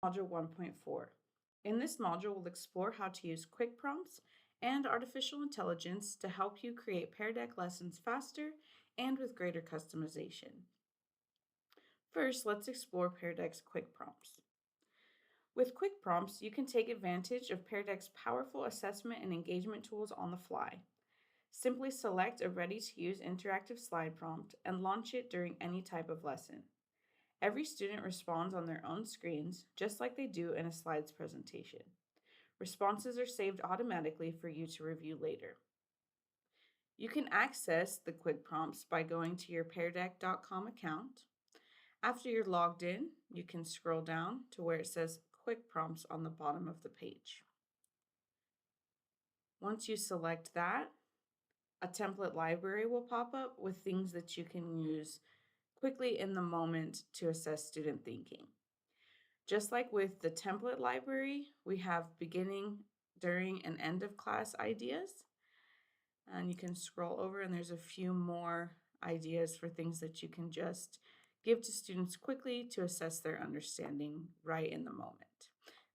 Module 1.4. In this module, we'll explore how to use quick prompts and artificial intelligence to help you create Pear Deck lessons faster and with greater customization. First, let's explore Pear Deck's quick prompts. With quick prompts, you can take advantage of Pear Deck's powerful assessment and engagement tools on the fly. Simply select a ready-to-use interactive slide prompt and launch it during any type of lesson. Every student responds on their own screens, just like they do in a slides presentation. Responses are saved automatically for you to review later. You can access the quick prompts by going to your peardeck.com account. After you're logged in, you can scroll down to where it says quick prompts on the bottom of the page. Once you select that, a template library will pop up with things that you can use quickly in the moment to assess student thinking. Just like with the template library, we have beginning, during, and end of class ideas. And you can scroll over and there's a few more ideas for things that you can just give to students quickly to assess their understanding right in the moment.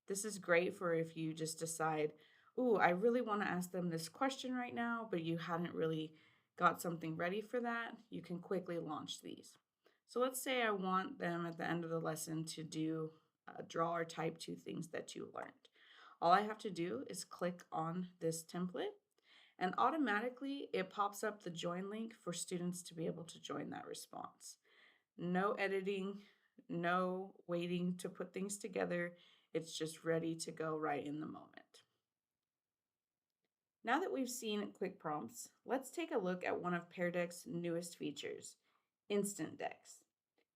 This is great for if you just decide, ooh, I really want to ask them this question right now, but you hadn't really got something ready for that. You can quickly launch these. So let's say I want them at the end of the lesson to do draw or type 2 things that you learned. All I have to do is click on this template and automatically it pops up the join link for students to be able to join that response. No editing, no waiting to put things together. It's just ready to go right in the moment. Now that we've seen quick prompts, let's take a look at one of Pear Deck's newest features, instant decks.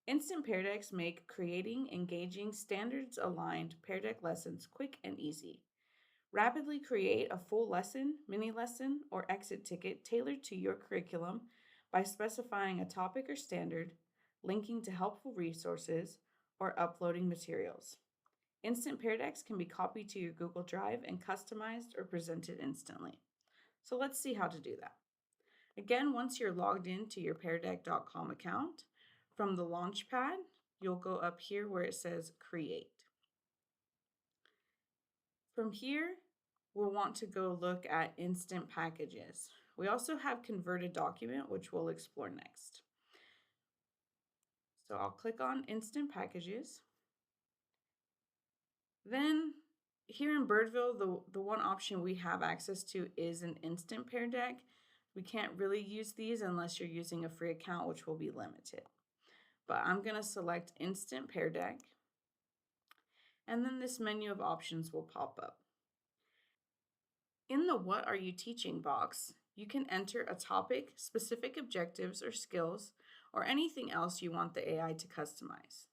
Instant Pear Decks make creating engaging, standards-aligned Pear Deck lessons quick and easy. Rapidly create a full lesson, mini lesson, or exit ticket tailored to your curriculum by specifying a topic or standard, linking to helpful resources, or uploading materials. Instant Pear Decks can be copied to your Google Drive and customized or presented instantly. So let's see how to do that. Again, once you're logged into your peardeck.com account, from the Launchpad, you'll go up here where it says Create. From here, we'll want to go look at instant packages. We also have Converted Document, which we'll explore next. So I'll click on Instant Packages. Then here in Birdville, the one option we have access to is an instant Pear Deck. We can't really use these unless you're using a free account, which will be limited. But I'm going to select Instant Pear Deck, and then this menu of options will pop up. In the What Are You Teaching box, you can enter a topic, specific objectives or skills, or anything else you want the AI to customize.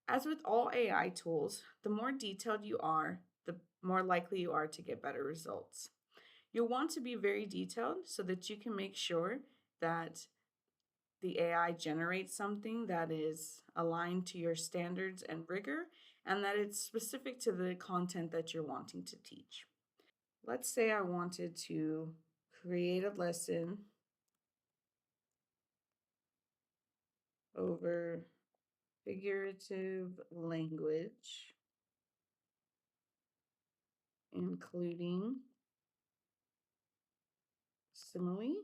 As with all AI tools, the more detailed you are, the more likely you are to get better results. You'll want to be very detailed so that you can make sure that the AI generates something that is aligned to your standards and rigor, and that it's specific to the content that you're wanting to teach. Let's say I wanted to create a lesson over figurative language, including simile,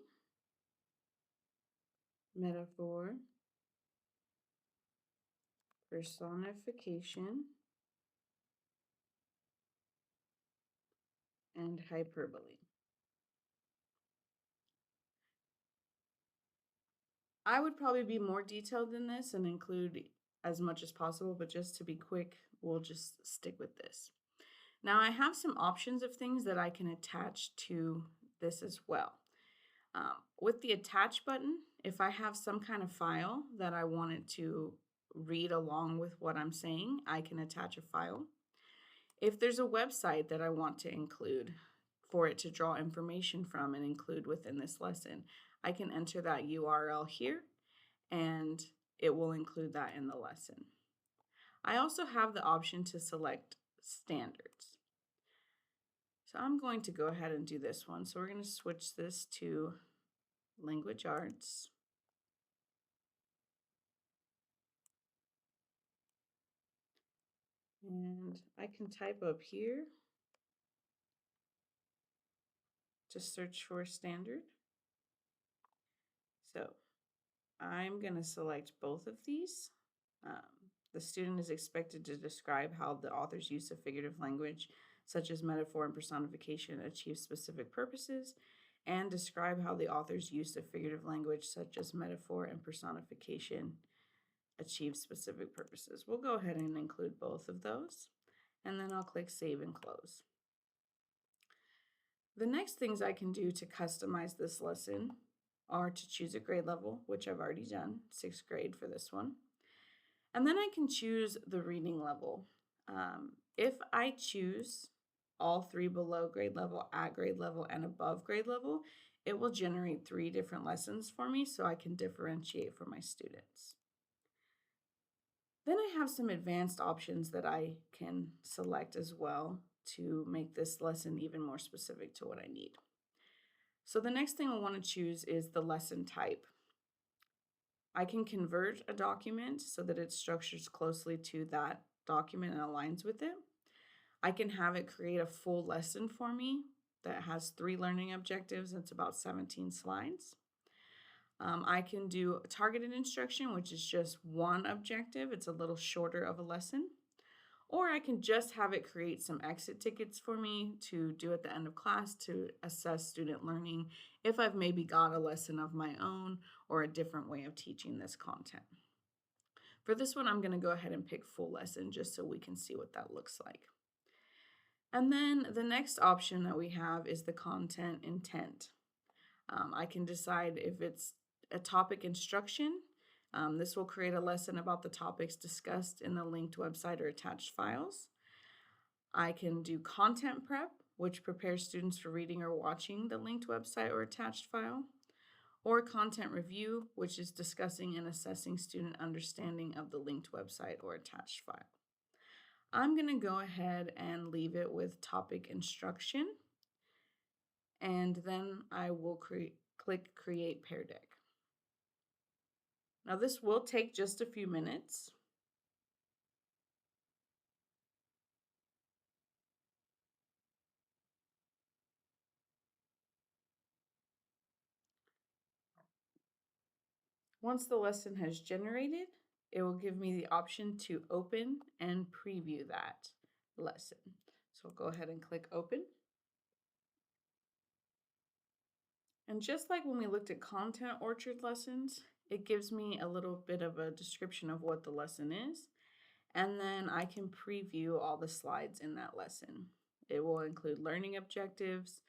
metaphor, personification, and hyperbole. I would probably be more detailed than this and include as much as possible, but just to be quick, we'll just stick with this. Now I have some options of things that I can attach to this as well. With the attach button, if I have some kind of file that I wanted to read along with what I'm saying, I can attach a file. If there's a website that I want to include for it to draw information from and include within this lesson, I can enter that URL here and it will include that in the lesson. I also have the option to select standards. So I'm going to go ahead and do this one. So we're going to switch this to language arts. And I can type up here to search for standard. So I'm going to select both of these. Um, the student is expected to describe how the author's use of figurative language, such as metaphor and personification, achieves specific purposes, and describe how the author's use of figurative language, such as metaphor and personification, achieves specific purposes. We'll go ahead and include both of those, and then I'll click Save and Close. The next things I can do to customize this lesson are to choose a grade level, which I've already done, 6th grade for this one. And then I can choose the reading level. If I choose all 3 below grade level, at grade level, and above grade level, it will generate 3 different lessons for me so I can differentiate for my students. Then I have some advanced options that I can select as well to make this lesson even more specific to what I need. So the next thing I want to choose is the lesson type. I can convert a document so that it structures closely to that document and aligns with it. I can have it create a full lesson for me that has 3 learning objectives. It's about 17 slides. I can do targeted instruction, which is just one objective. It's a little shorter of a lesson. Or I can just have it create some exit tickets for me to do at the end of class to assess student learning if I've maybe got a lesson of my own or a different way of teaching this content. For this one, I'm going to go ahead and pick full lesson just so we can see what that looks like. And then the next option that we have is the content intent. I can decide if it's a topic instruction. This will create a lesson about the topics discussed in the linked website or attached files. I can do content prep, which prepares students for reading or watching the linked website or attached file, or content review, which is discussing and assessing student understanding of the linked website or attached file. I'm going to go ahead and leave it with topic instruction, and then I will click Create Pear Deck. Now this will take just a few minutes. Once the lesson has generated, it will give me the option to open and preview that lesson. So I'll go ahead and click open. And just like when we looked at content orchard lessons, it gives me a little bit of a description of what the lesson is. And then I can preview all the slides in that lesson. It will include learning objectives,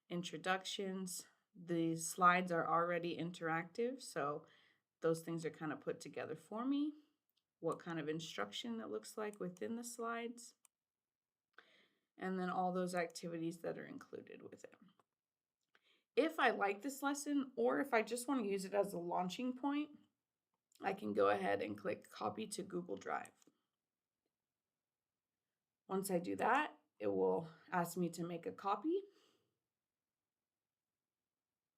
introductions. The slides are already interactive, so those things are kind of put together for me. What kind of instruction it looks like within the slides. And then all those activities that are included with it. If I like this lesson, or if I just want to use it as a launching point, I can go ahead and click Copy to Google Drive. Once I do that, it will ask me to make a copy.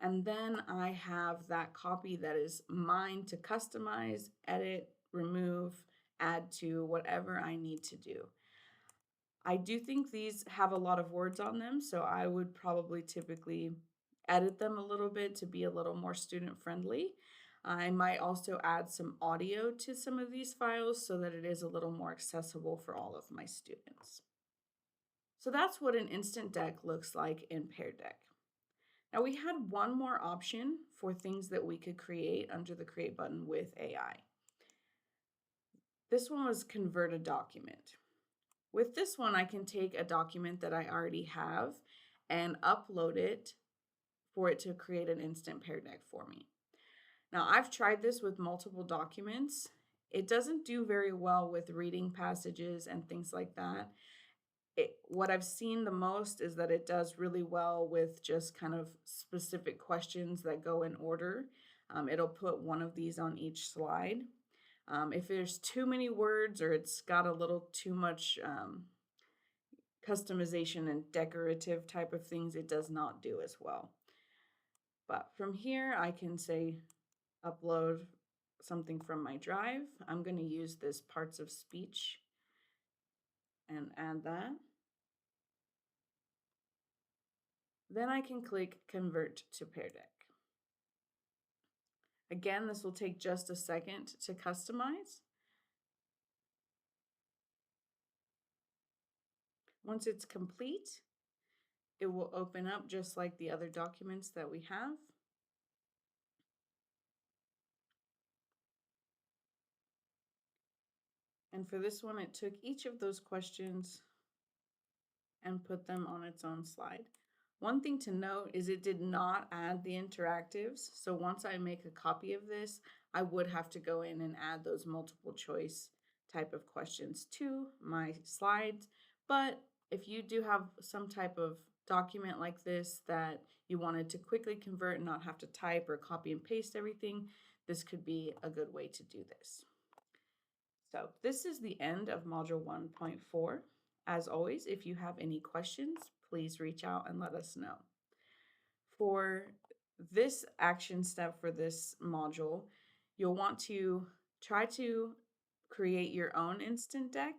And then I have that copy that is mine to customize, edit, remove, add to, whatever I need to do. I do think these have a lot of words on them, so I would probably typically edit them a little bit to be a little more student friendly. I might also add some audio to some of these files so that it is a little more accessible for all of my students. So that's what an instant deck looks like in Pear Deck. Now we had one more option for things that we could create under the Create button with AI. This one was Convert a Document. With this one, I can take a document that I already have and upload it for it to create an instant Pear Deck for me. Now, I've tried this with multiple documents. It doesn't do very well with reading passages and things like that. What I've seen the most is that it does really well with just kind of specific questions that go in order. It'll put one of these on each slide. If there's too many words or it's got a little too much customization and decorative type of things, it does not do as well. But from here, I can say upload something from my drive. I'm going to use this parts of speech and add that. Then I can click Convert to Peardeck. Again, this will take just a second to customize. Once it's complete, it will open up just like the other documents that we have. And for this one, it took each of those questions and put them on its own slide. One thing to note is it did not add the interactives. So once I make a copy of this, I would have to go in and add those multiple choice type of questions to my slides. But if you do have some type of document like this that you wanted to quickly convert and not have to type or copy and paste everything, this could be a good way to do this. So this is the end of Module 1.4. As always, if you have any questions, please reach out and let us know. For this action step for this module, you'll want to try to create your own instant deck,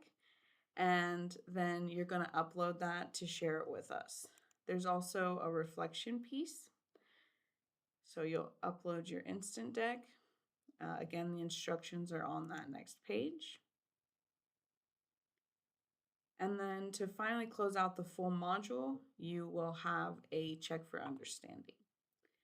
and then you're going to upload that to share it with us. There's also a reflection piece. So you'll upload your instant deck. Again, the instructions are on that next page. And then to finally close out the full module, you will have a check for understanding.